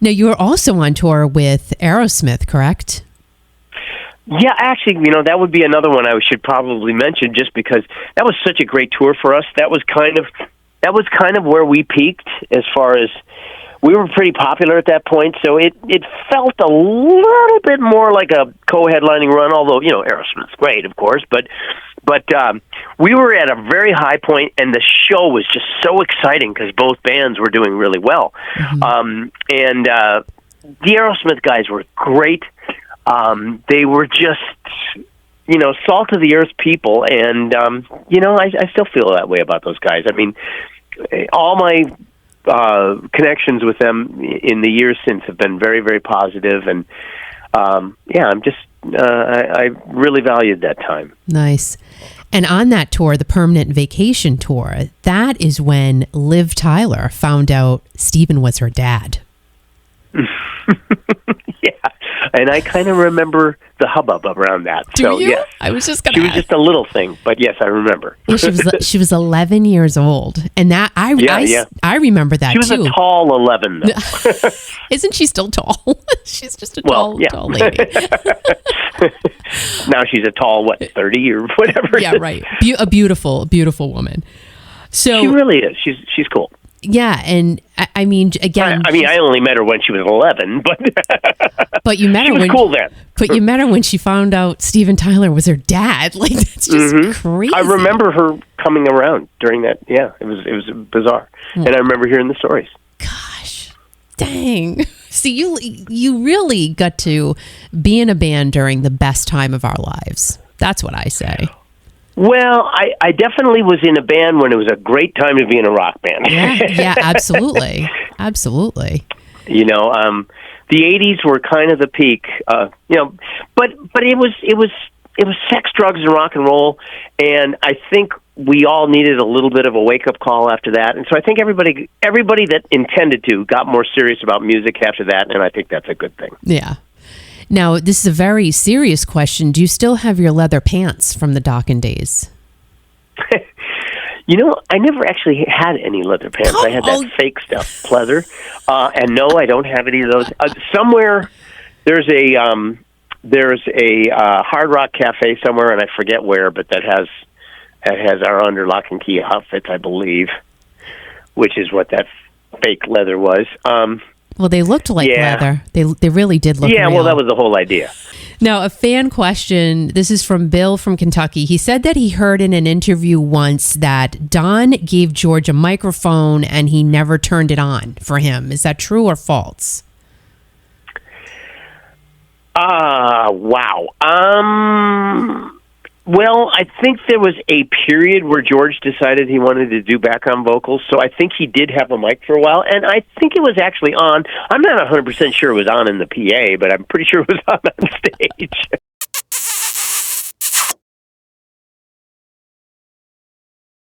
Now, you were also on tour with Aerosmith, correct? Yeah, actually, that would be another one I should probably mention, just because that was such a great tour for us. That was kind of where we peaked, as far as we were pretty popular at that point. So it felt a little bit more like a co-headlining run, although Aerosmith's great, of course, but we were at a very high point, and the show was just so exciting because both bands were doing really well. Mm-hmm. The Aerosmith guys were great. They were just, salt of the earth people, and I still feel that way about those guys. I mean, all my connections with them in the years since have been very, very positive, and I'm just I really valued that time. Nice. And on that tour, the Permanent Vacation tour, that is when Liv Tyler found out Steven was her dad. Yeah, and I kind of remember the hubbub around that. Do so you? Yes, I was just going to. She was just a little thing, but yes, I remember. Yeah, she was 11 years old, and that I remember that too. She was a tall 11, though. Isn't she still tall? She's just a tall lady. Now she's a tall 30 or whatever. Yeah, right. A beautiful woman. So she really is. She's cool. Yeah, and I mean, again, I only met her when she was 11, but you met her when cool then. But you met her when she found out Steven Tyler was her dad. Like, that's just crazy. I remember her coming around during that. Yeah, it was bizarre, and I remember hearing the stories. Gosh, dang! See, you really got to be in a band during the best time of our lives. That's what I say. Well, I definitely was in a band when it was a great time to be in a rock band. Yeah, absolutely. Absolutely. The 80s were kind of the peak, but it was sex, drugs, and rock and roll, and I think we all needed a little bit of a wake-up call after that, and so I think everybody that intended to got more serious about music after that, and I think that's a good thing. Yeah. Now, this is a very serious question. Do you still have your leather pants from the Dokken days? I never actually had any leather pants. I had that fake stuff, pleather. And no, I don't have any of those. Somewhere there's a Hard Rock Cafe somewhere, and I forget where, but that has our Under Lock and Key outfits, I believe, which is what that fake leather was. Well, they looked like leather. They really did look real. Well, that was the whole idea. Now, a fan question. This is from Bill from Kentucky. He said that he heard in an interview once that Don gave George a microphone and he never turned it on for him. Is that true or false? Wow. Well, I think there was a period where George decided he wanted to do background vocals, so I think he did have a mic for a while, and I think it was actually on. I'm not 100% sure it was on in the PA, but I'm pretty sure it was on stage.